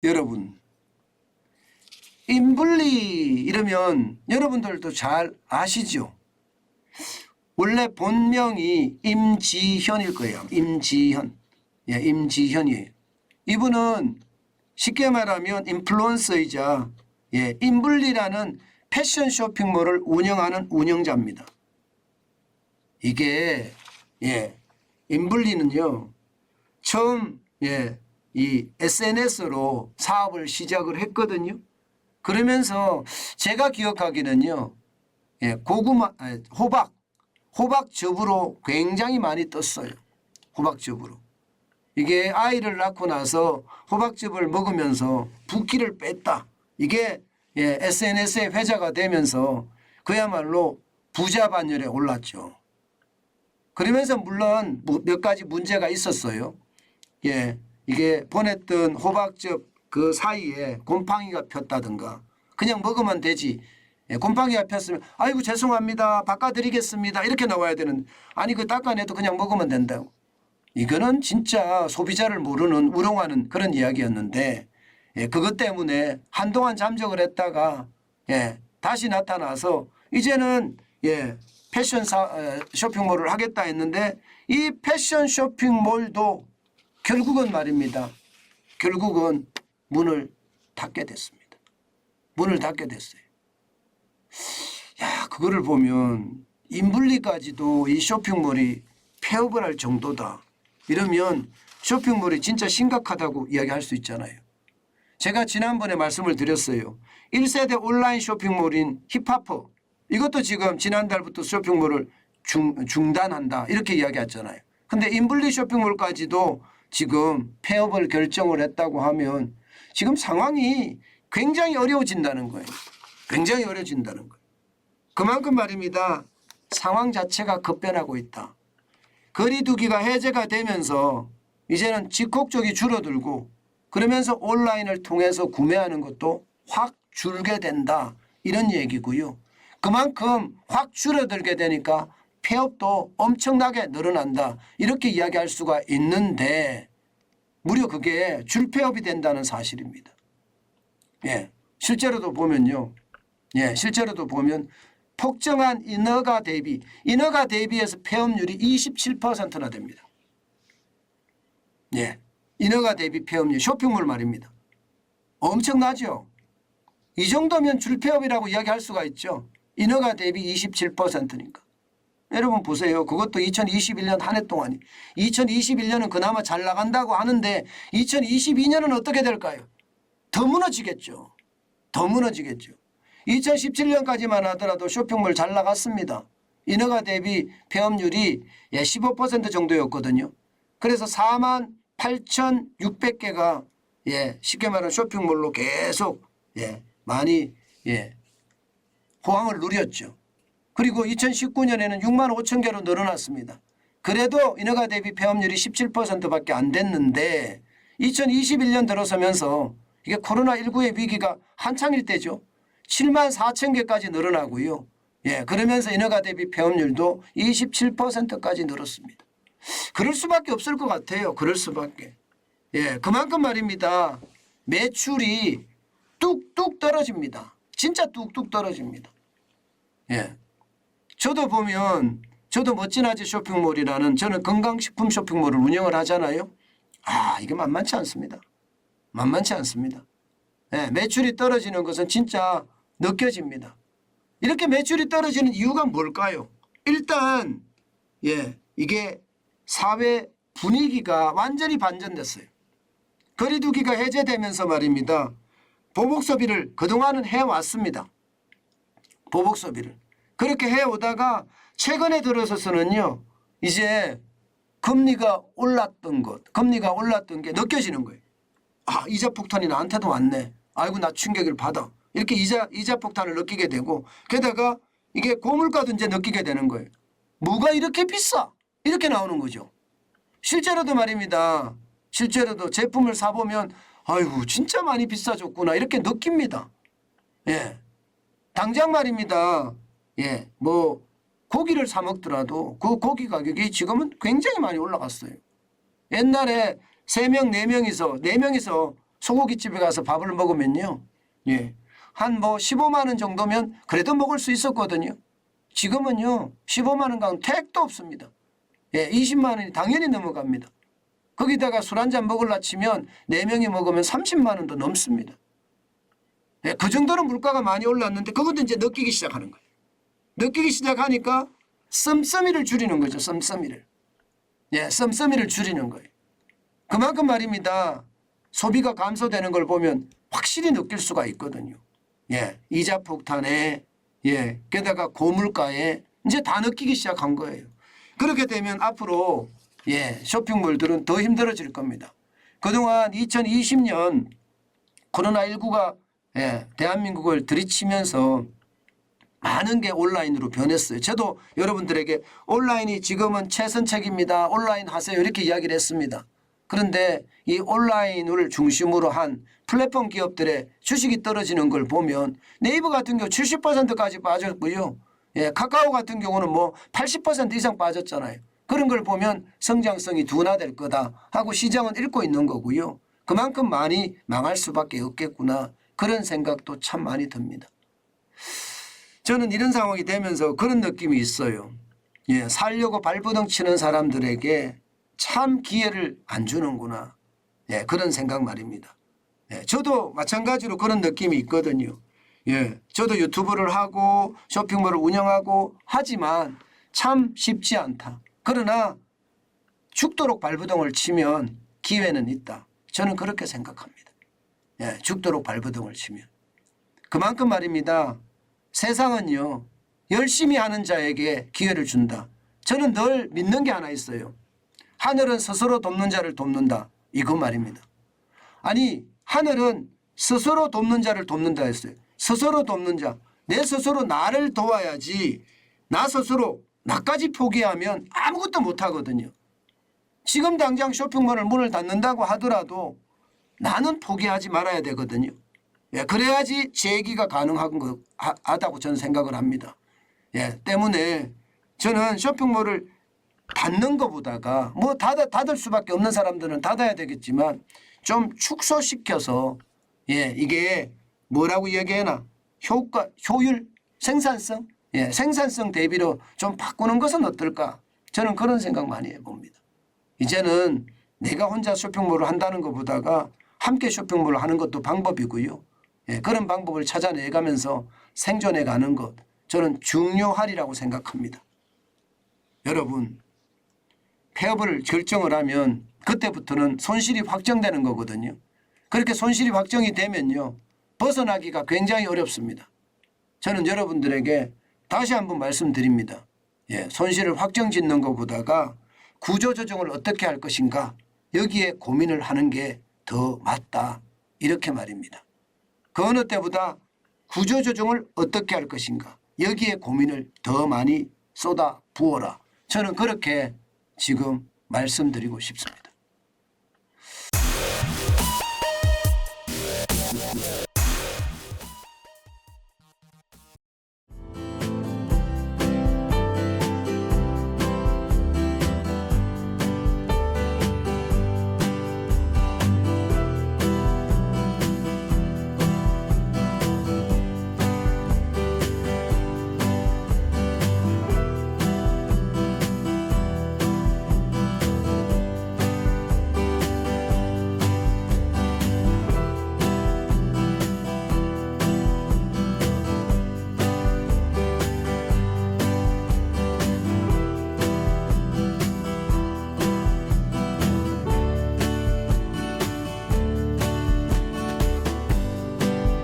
여러분, 인블리 이러면 여러분들도 잘 아시죠? 원래 본명이 임지현일 거예요. 임지현. 예, 임지현이에요. 이분은 쉽게 말하면 인플루언서이자 인블리라는 패션 쇼핑몰을 운영하는 운영자입니다. 이게 인블리는요, 처음 이 SNS로 사업을 시작을 했거든요. 그러면서 제가 기억하기는요, 호박즙으로 굉장히 많이 떴어요. 호박즙으로. 이게 아이를 낳고 나서 호박즙을 먹으면서 붓기를 뺐다. 이게 SNS에 회자가 되면서 그야말로 부자 반열에 올랐죠. 그러면서 물론 몇 가지 문제가 있었어요. 이게 보냈던 호박즙 그 사이에 곰팡이가 폈다든가 그냥 먹으면 되지. 곰팡이가 폈으면 아이고 죄송합니다. 바꿔드리겠습니다. 이렇게 나와야 되는, 아니 그 닦아내도 그냥 먹으면 된다고. 이거는 진짜 소비자를 모르는 우롱하는 그런 이야기였는데 그것 때문에 한동안 잠적을 했다가 다시 나타나서 이제는 패션 쇼핑몰을 하겠다 했는데 이 패션 쇼핑몰도 결국은 말입니다. 결국은 문을 닫게 됐습니다. 문을 닫게 됐어요. 야, 그거를 보면 인블리까지도 이 쇼핑몰이 폐업을 할 정도다. 이러면 쇼핑몰이 진짜 심각하다고 이야기할 수 있잖아요. 제가 지난번에 말씀을 드렸어요. 1세대 온라인 쇼핑몰인 힙하퍼, 이것도 지금 지난달부터 쇼핑몰을 중단한다 이렇게 이야기했잖아요. 근데 인블리 쇼핑몰까지도 지금 폐업을 결정을 했다고 하면 지금 상황이 굉장히 어려워진다는 거예요. 굉장히 어려워진다는 거예요. 그만큼 말입니다. 상황 자체가 급변하고 있다. 거리두기가 해제가 되면서 이제는 집콕족이 줄어들고 그러면서 온라인을 통해서 구매하는 것도 확 줄게 된다. 이런 얘기고요. 그만큼 확 줄어들게 되니까 폐업도 엄청나게 늘어난다. 이렇게 이야기할 수가 있는데 무려 그게 줄폐업이 된다는 사실입니다. 실제로도 보면요. 실제로도 보면 폭정한 인허가 대비해서 폐업률이 27%나 됩니다. 인허가 대비 폐업률, 쇼핑몰 말입니다. 엄청나죠? 이 정도면 줄폐업이라고 이야기할 수가 있죠. 인허가 대비 27%니까. 여러분 보세요. 그것도 2021년 한 해 동안이. 2021년은 그나마 잘 나간다고 하는데 2022년은 어떻게 될까요? 더 무너지겠죠. 더 무너지겠죠. 2017년까지만 하더라도 쇼핑몰 잘 나갔습니다. 인허가 대비 폐업률이 15% 정도였거든요. 그래서 48,600개가 쉽게 말하면 쇼핑몰로 계속 많이 호황을 누렸죠. 그리고 2019년에는 6만 5천 개로 늘어났습니다. 그래도 인허가 대비 폐업률이 17%밖에 안 됐는데 2021년 들어서면서 이게 코로나19의 위기가 한창일 때죠. 7만 4천 개까지 늘어나고요. 그러면서 인허가 대비 폐업률도 27%까지 늘었습니다. 그럴 수밖에 없을 것 같아요. 그럴 수밖에. 그만큼 말입니다. 매출이 뚝뚝 떨어집니다. 진짜 뚝뚝 떨어집니다. 저도 보면 저도 멋진 아재 쇼핑몰이라는 저는 건강식품 쇼핑몰을 운영을 하잖아요. 이게 만만치 않습니다. 만만치 않습니다. 매출이 떨어지는 것은 진짜 느껴집니다. 이렇게 매출이 떨어지는 이유가 뭘까요? 일단 이게 사회 분위기가 완전히 반전됐어요. 거리두기가 해제되면서 말입니다. 보복 소비를 그동안은 해왔습니다. 보복 소비를. 그렇게 해오다가 최근에 들어서서는요. 이제 금리가 올랐던 게 느껴지는 거예요. 이자 폭탄이 나한테도 왔네. 아이고 나 충격을 받아. 이렇게 이자 폭탄을 느끼게 되고 게다가 이게 고물가도 이제 느끼게 되는 거예요. 뭐가 이렇게 비싸? 이렇게 나오는 거죠. 실제로도 말입니다. 실제로도 제품을 사보면 아이고 진짜 많이 비싸졌구나 이렇게 느낍니다. 당장 말입니다. 뭐 고기를 사 먹더라도 그 고기 가격이 지금은 굉장히 많이 올라갔어요. 옛날에 3명, 4명이서 소고기집에 가서 밥을 먹으면요. 예. 한 뭐 15만 원 정도면 그래도 먹을 수 있었거든요. 지금은요. 15만 원 가면 택도 없습니다. 예, 20만 원이 당연히 넘어갑니다. 거기다가 술 한잔 먹으려 치면 4명이 먹으면 30만 원도 넘습니다. 예, 그 정도로 물가가 많이 올랐는데 그것도 이제 느끼기 시작하는 거예요. 느끼기 시작하니까 씀씀이를 줄이는 거죠. 씀씀이를. 예, 씀씀이를 줄이는 거예요. 그만큼 말입니다. 소비가 감소되는 걸 보면 확실히 느낄 수가 있거든요. 예, 이자 폭탄에 예, 게다가 고물가에 이제 다 느끼기 시작한 거예요. 그렇게 되면 앞으로 예, 쇼핑몰들은 더 힘들어질 겁니다. 그동안 2020년 코로나19가 예, 대한민국을 들이치면서 많은 게 온라인으로 변했어요. 저도 여러분들에게 온라인이 지금은 최선책입니다. 온라인 하세요. 이렇게 이야기를 했습니다. 그런데 이 온라인을 중심으로 한 플랫폼 기업들의 주식이 떨어지는 걸 보면 네이버 같은 경우 70%까지 빠졌고요. 예, 카카오 같은 경우는 뭐 80% 이상 빠졌잖아요. 그런 걸 보면 성장성이 둔화될 거다 하고 시장은 읽고 있는 거고요. 그만큼 많이 망할 수밖에 없겠구나. 그런 생각도 참 많이 듭니다. 저는 이런 상황이 되면서 그런 느낌이 있어요. 예, 살려고 발버둥 치는 사람들에게 참 기회를 안 주는구나. 예, 그런 생각 말입니다. 예, 저도 마찬가지로 그런 느낌이 있거든요. 예, 저도 유튜브를 하고 쇼핑몰을 운영하고 하지만 참 쉽지 않다. 그러나 죽도록 발버둥을 치면 기회는 있다. 저는 그렇게 생각합니다. 예, 죽도록 발버둥을 치면. 그만큼 말입니다. 세상은요. 열심히 하는 자에게 기회를 준다. 저는 늘 믿는 게 하나 있어요. 하늘은 스스로 돕는 자를 돕는다. 이거 말입니다. 아니 하늘은 스스로 돕는 자를 돕는다 했어요. 스스로 돕는 자. 내 스스로 나를 도와야지 나 스스로 나까지 포기하면 아무것도 못하거든요. 지금 당장 쇼핑몰을 문을 닫는다고 하더라도 나는 포기하지 말아야 되거든요. 예, 그래야지 재기가 가능하다고 저는 생각을 합니다. 예, 때문에 저는 쇼핑몰을 닫는 것보다가 뭐 닫을 수밖에 없는 사람들은 닫아야 되겠지만 좀 축소시켜서 예, 이게 뭐라고 얘기하나 효과, 효율, 생산성, 예, 생산성 대비로 좀 바꾸는 것은 어떨까? 저는 그런 생각 많이 해봅니다. 이제는 내가 혼자 쇼핑몰을 한다는 것보다가 함께 쇼핑몰을 하는 것도 방법이고요. 예, 그런 방법을 찾아내가면서 생존해가는 것 저는 중요하리라고 생각합니다. 여러분 폐업을 결정을 하면 그때부터는 손실이 확정되는 거거든요. 그렇게 손실이 확정이 되면요. 벗어나기가 굉장히 어렵습니다. 저는 여러분들에게 다시 한번 말씀드립니다. 예, 손실을 확정짓는 것보다가 구조조정을 어떻게 할 것인가 여기에 고민을 하는 게 더 맞다. 이렇게 말입니다. 그 어느 때보다 구조조정을 어떻게 할 것인가 여기에 고민을 더 많이 쏟아 부어라. 저는 그렇게 지금 말씀드리고 싶습니다.